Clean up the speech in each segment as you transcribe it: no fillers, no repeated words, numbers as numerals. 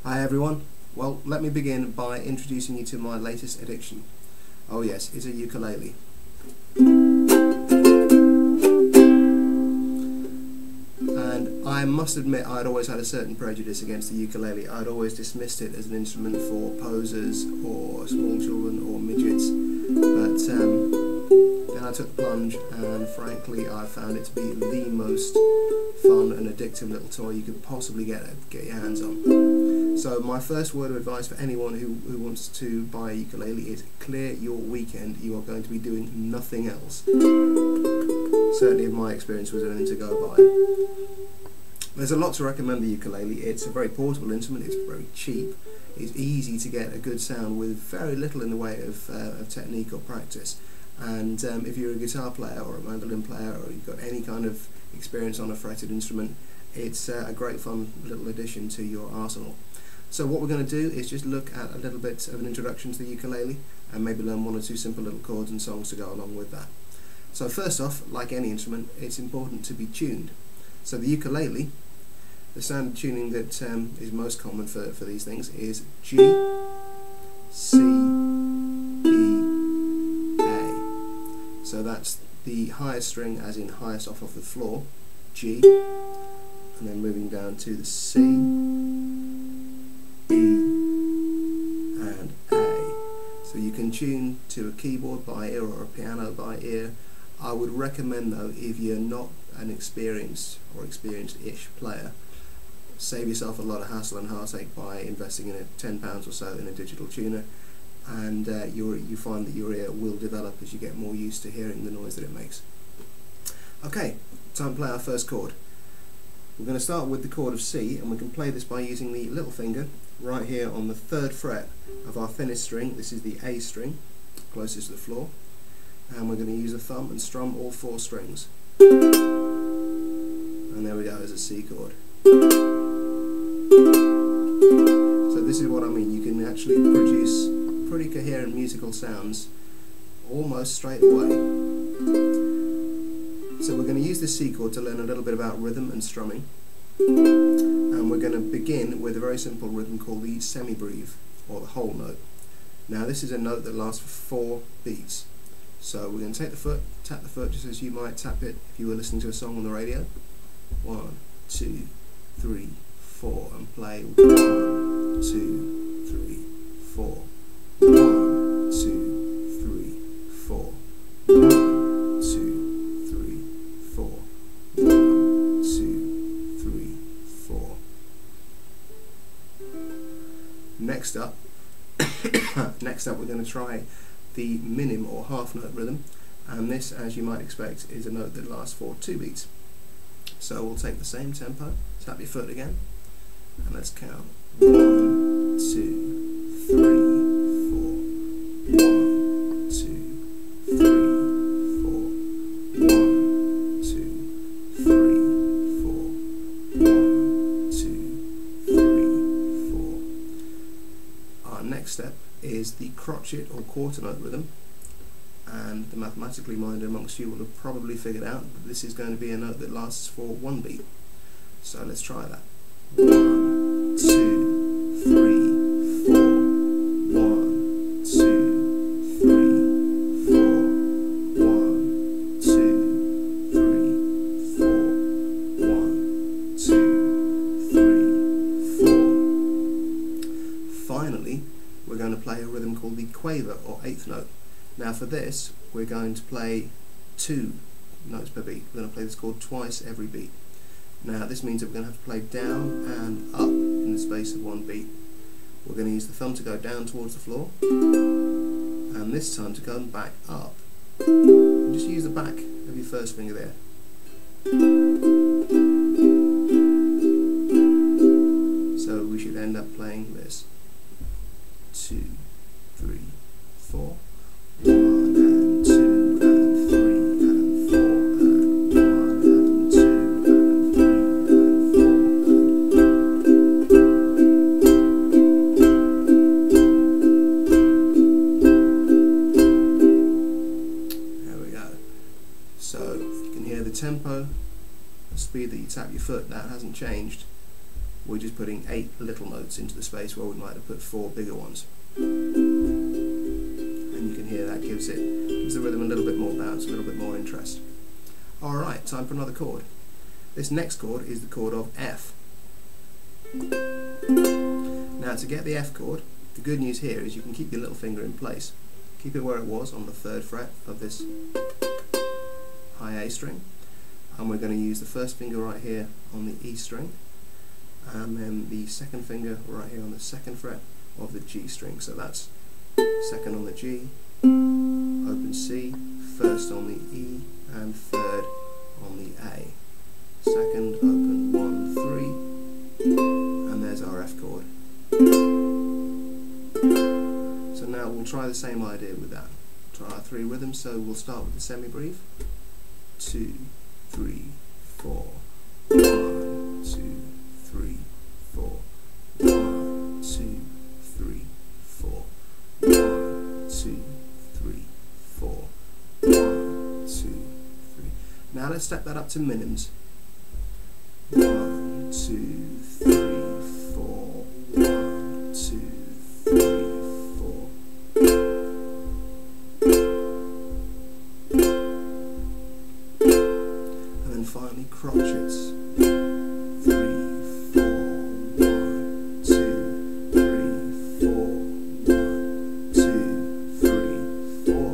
Hi everyone. Well, let me begin by introducing you to my latest addiction. Oh yes, it's a ukulele. And I must admit I'd always had a certain prejudice against the ukulele. I'd always dismissed it as an instrument for posers or small children or midgets. But then I took the plunge and frankly I found it to be the most fun and addictive little toy you could possibly get your hands on. So my first word of advice for anyone who wants to buy a ukulele is clear your weekend. You are going to be doing nothing else. Certainly in my experience was anything to go by. There's a lot to recommend the ukulele. It's a very portable instrument, it's very cheap, it's easy to get a good sound with very little in the way of technique or practice. And if you're a guitar player or a mandolin player or you've got any kind of experience on a fretted instrument, it's a great fun little addition to your arsenal. So what we're going to do is just look at a little bit of an introduction to the ukulele and maybe learn one or two simple little chords and songs to go along with that. So first off, like any instrument, it's important to be tuned. So the ukulele, the standard tuning that is most common for these things is G, C, E, A. So that's the highest string, as in highest off of the floor, G, and then moving down to the C, E, and A. So you can tune to a keyboard by ear or a piano by ear. I would recommend though, if you're not an experienced or experienced-ish player, save yourself a lot of hassle and heartache by investing in £10 or so in a digital tuner, and you find that your ear will develop as you get more used to hearing the noise that it makes. Okay, time to play our first chord. We're going to start with the chord of C, and we can play this by using the little finger right here on the 3rd fret of our thinnest string. This is the A string, closest to the floor, and we're going to use a thumb and strum all 4 strings. And there we go, there's a C chord. So this is what I mean, you can actually produce pretty coherent musical sounds almost straight away. So we're going to use this C chord to learn a little bit about rhythm and strumming, and we're going to begin with a very simple rhythm called the Semibreve, or the whole note. Now this is a note that lasts for 4 beats. So we're going to take the foot, tap the foot just as you might tap it if you were listening to a song on the radio. 1, 2, 3, 4, and play 1, 2, 3, 4. 1, 2, 3, 4. 1, 2, 3, 4. 1, 2, 3, 4. Next up, we're going to try the minim or half note rhythm, and this, as you might expect, is a note that lasts for 2 beats. So we'll take the same tempo, tap your foot again, and let's count 1, 2, 3, 4. 1, 2, 3, 4. 1, 2, 3, 4. 1, 2, 3, 4. Our next step is the crotchet or quarter note rhythm, and the mathematically minded amongst you will have probably figured out that this is going to be a note that lasts for 1 beat. So let's try that. 1, 2, 3, 4. 1, 2, 3, 4. 1, 2, 3, 4. 1, 2, 3, 4. Finally, we're going to play a rhythm called the quaver or 8th note. Now for this, we're going to play 2 notes per beat. We're going to play this chord twice every beat. Now this means that we're going to have to play down and up in the space of 1 beat. We're going to use the thumb to go down towards the floor, and this time to go back up. And just use the back of your first finger there. So we should end up playing this. 2, 3, 4. 1 and 2 and 3 and 4 and 1 and 2 and 3 and 4. There we go. So you can hear the tempo, the speed that you tap your foot, that hasn't changed. we're just putting 8 little notes into the space where we might have put 4 bigger ones. And you can hear that gives the rhythm a little bit more bounce, a little bit more interest. Alright, time for another chord. This next chord is the chord of F. Now to get the F chord, the good news here is you can keep your little finger in place. Keep it where it was on the 3rd fret of this high A string, and we're going to use the first finger right here on the E string, and then the second finger right here on the 2nd fret of the G string. So that's 2nd on the G, open C, 1st on the E, and 3rd on the A. 2nd, open 1, 3, and there's our F chord. So now we'll try the same idea with that. Try our 3 rhythms. So we'll start with the semibreve. 2, 3, 4. 1, 2, 3, 4. 1, 2, 3, 4. 1, 2, 3, 4. 1, 2, 3. Now let's step that up to minims. 1, 2, 3, 4. 1, 2, 3, 4. And then finally crotchets. 3, 4. 1, 2, 3, 4. 1, 2, 3, 4.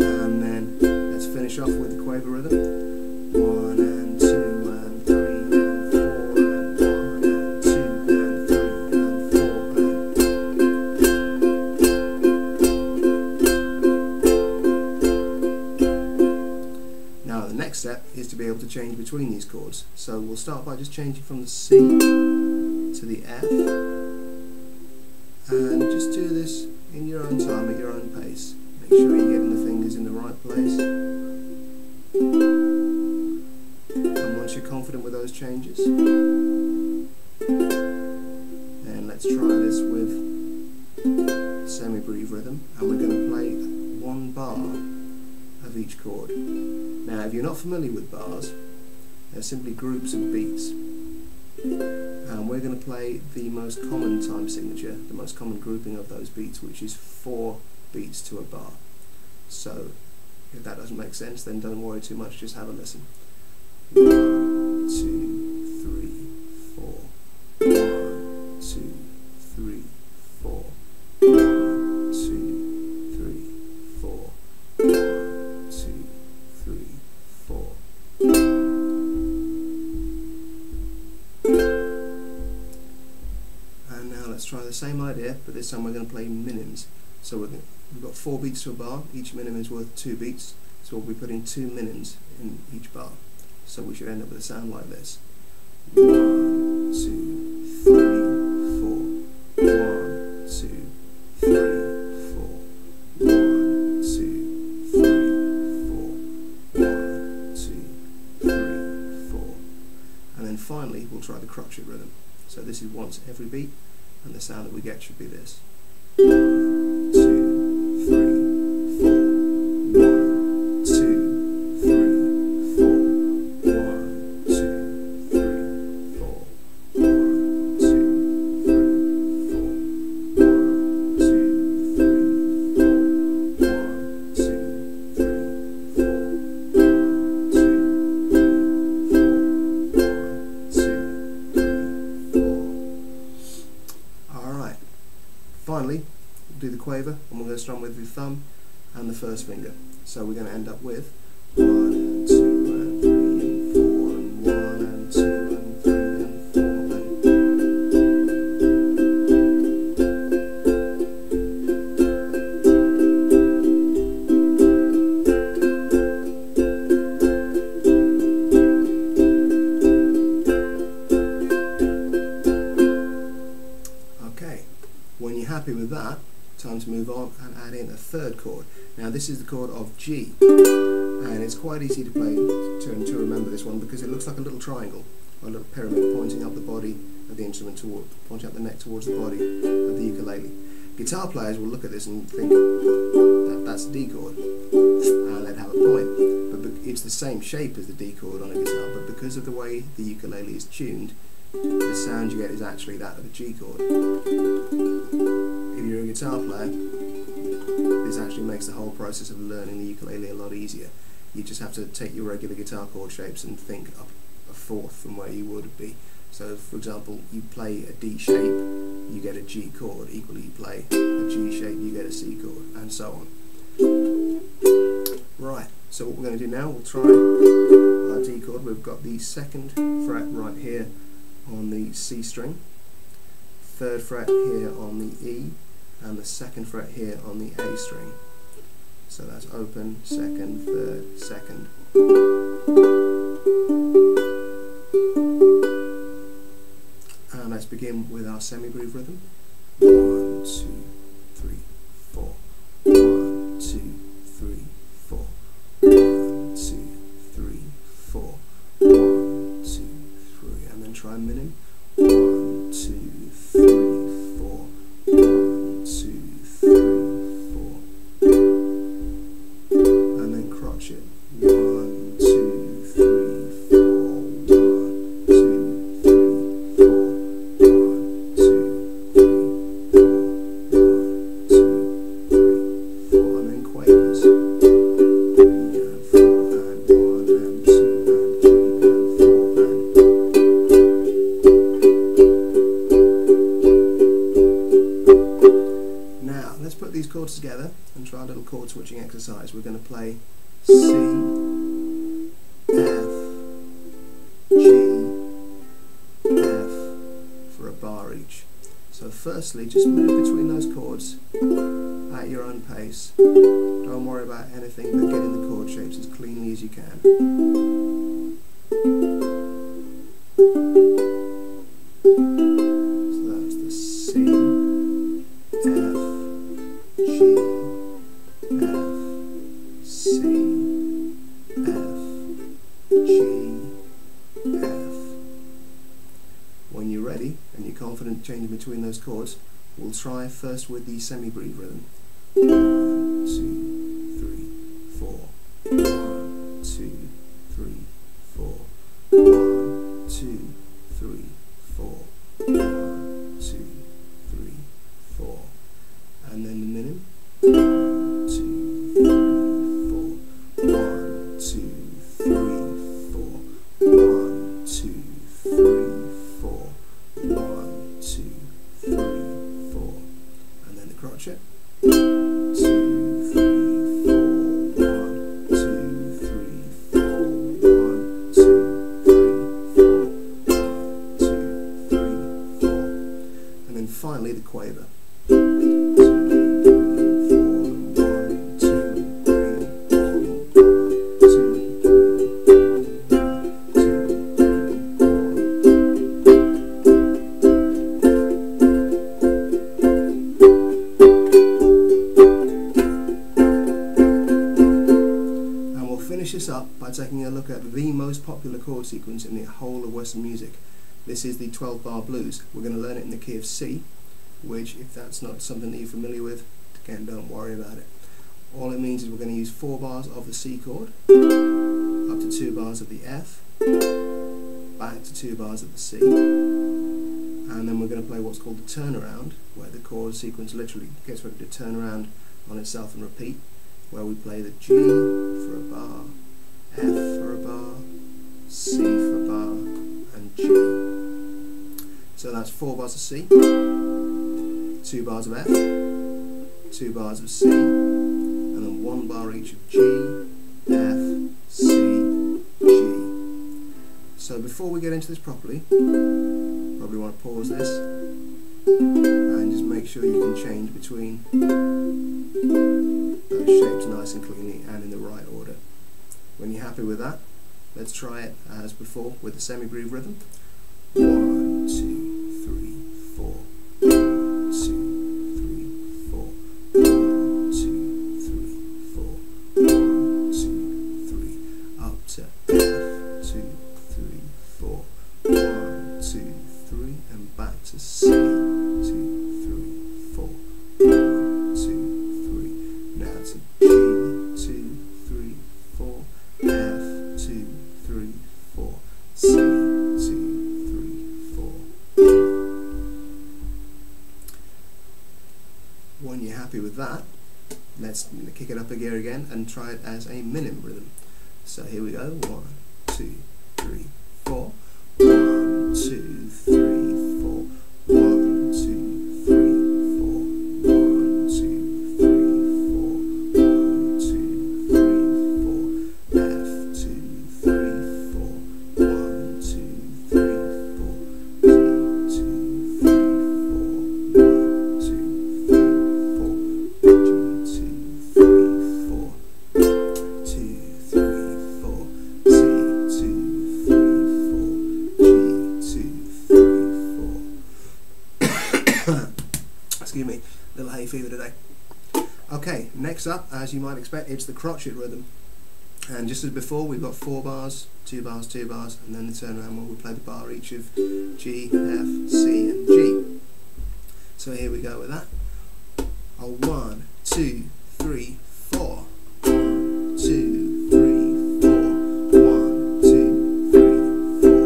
And then let's finish off with the quaver rhythm. 1 and 2 and 3 and 4 and 1 and 2 and 3 and 4 and... Now the next step is to be able to change between these chords. So we'll start by just changing from the C to the F, and just do this in your own time, at your own pace. Make sure you're getting the fingers in the right place. And once you're confident with those changes, then let's try this with Semibreve rhythm, and we're going to play 1 bar of each chord. Now if you're not familiar with bars, they're simply groups of beats, and we're going to play the most common time signature, the most common grouping of those beats, which is 4 beats to a bar. So if that doesn't make sense, then don't worry too much, just have a listen. 1, 2, 3, 4. 1, 2, 3, 4. 1, 2, 3, 4. 1, 2, 3, 4. And now let's try the same idea, but this time we're going to play minims. So we've got 4 beats to a bar. Each minim is worth 2 beats, so we'll be putting 2 minims in each bar. So we should end up with a sound like this. 1, 2, 3, 4. 1, 2, 3, 4. 1, 2, 3, 4. 1, 2, 3, 4. And then finally we'll try the crotchet rhythm. So this is once every beat, and the sound that we get should be this. 1, 2, 3, 4. 1, 2, 3, 4. 1, 2, 3, 4. 1, 2, 3, 4. 1, 2, 3, 4. 1, 2, 3, 4. 1, 2, 3, 4. Alright. Finally, we'll do the quaver, and we're going to strum with the thumb and the first finger. So we're going to end up with 1 and 2 and 3 and 4 and 1 and 2 and 3 and 4 Okay, when you're happy with that, time to move on and add in a 3rd chord. Now this is the chord of G, and it's quite easy to play to remember this one because it looks like a little triangle, or a little pyramid pointing up the body of the instrument pointing up the neck towards the body of the ukulele. Guitar players will look at this and think that that's a D chord, and they'd have a point. But it's the same shape as the D chord on a guitar, but because of the way the ukulele is tuned, the sound you get is actually that of a G chord. If you're a guitar player, this actually makes the whole process of learning the ukulele a lot easier. You just have to take your regular guitar chord shapes and think up a fourth from where you would be. So, for example, you play a D shape, you get a G chord. Equally, you play a G shape, you get a C chord, and so on. Right, so what we're going to do now, we'll try our D chord. We've got the 2nd fret right here on the C string, 3rd fret here on the E, and the 2nd fret here on the A string. So that's open, 2nd, 3rd, 2nd. And let's begin with our semibreve rhythm. 1, 2, 3, 4. 1, 2, 3, 4. 1, 2, 3, 4. 1, 2, 3. And then try minim. 1, 2, 3, 4. 1, 2, 3, 4. And then crotchet. 1, 2, 3, 4. 1, 2, 3, 4. 1, 2, 3, 4. 1, 2, 3, 4. And then quavers. 3 and 4 and 1 and 2 and 3 and 4 and. Now let's put these chords together and try a little chord switching exercise. We're going to play C, F, G, F for a bar each. So firstly, just move between those chords at your own pace. Don't worry about anything but getting the chord shapes as cleanly as you can. So that's the C, F, G, F, C, F, G, F. When you're ready and you're confident changing between those chords, we'll try first with the semibreve rhythm. 1, 2, 3, 4. 1, 2, 3, 4. 1, 2, 3, 4. 1, 2, 3, 4. And then the minim. 1, 2, 3, 4. 1, 2, 3, 4. 1, 2, 3, 4. 1, 2, 3, 4. And then the crotchet. 2, 3, 4. 1, 2, 3, 4. 1, 2, 3, 4. 1, 2, 3, 4. And then finally the quaver. 2, 3, 4. 1, 2, 3, 4. 1, 2, 3, 4. 1, 2, 3, 4. And we'll finish this up by taking a look at the most popular chord sequence in the whole of Western music. This is the 12-bar blues. We're going to learn it in the key of C, which, if that's not something that you're familiar with, again, don't worry about it. All it means is we're going to use 4 bars of the C chord, up to 2 bars of the F, back to 2 bars of the C, and then we're going to play what's called the turnaround, where the chord sequence literally gets ready to turn around on itself and repeat, where we play the G for a bar, F for a bar, C for a bar, and G. So that's 4 bars of C, 2 bars of F, 2 bars of C, and then 1 bar each of G, F, C, G. So before we get into this properly, probably want to pause this and just make sure you can change between those shapes nice and cleanly and in the right order. When you're happy with that, let's try it as before with the semibreve rhythm. 1, 2, 3, 4. 1, 2, 3, 4. 1, 2, 3, 4. 1, 2, 3. Up to F. 2, 3, 4. 1, 2, 3, and back to C. 2, 3, 4. 1, 2, 3. Now to G. 2, 3, 4. F. 2, 3, 4. C. 2, with that, let's kick it up a gear again and try it as a minim rhythm. So here we go, 1, 2, 3, 4. 1, 2, 3, 4. 1, 2, 3, 4. 1, 2, 3, 4. 1, 2, 3, 4. F, 2, 3, 4. 1, 2, 3, 4. G, 2, 3, 4. 1, 2, 3, 4. G, 2, 3, 4. 2, 3, 4. C, 2, 3, 4. G, 2, 3, 4. Excuse me, little hay fever today. Okay, next up, as you might expect, it's the crotchet rhythm. And just as before, we've got 4 bars, 2 bars, 2 bars, and then the turnaround where we play the bar each of G, F, C, and G. So here we go with that. 1, 2, 3, 4. 1, 2, 3, 4. 1, 2, 3, 4.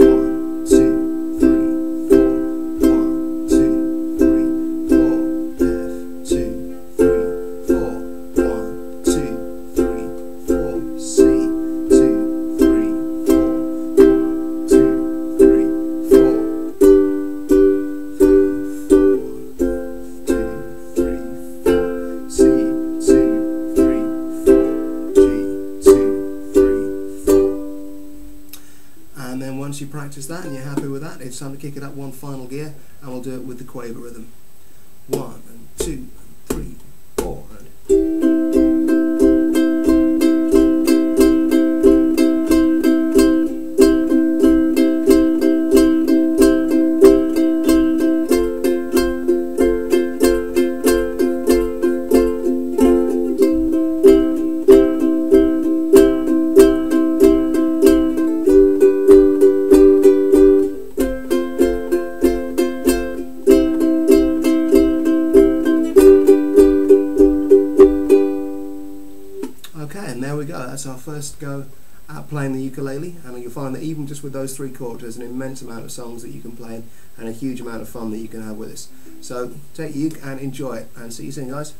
1, 2, 3, 4. 1, 2, 3, 4. F, 2, 3, 4. 1, 2, 3, 4. C, 2, 3, 4. 1, 2, 3, 4. 3, 4. 2, 3, 4. C, 2, 3, 4. G, 2, 3, 4. And then once you practice that and you're happy with that, it's time to kick it up one final gear, and we'll do it with the quaver rhythm. 1 and 2 and 3 and 4 and okay, and there we go. That's our first go at playing the ukulele, and you'll find that even just with those 3 chords, there's an immense amount of songs that you can play and a huge amount of fun that you can have with this. So take your uke and enjoy it, and see you soon, guys.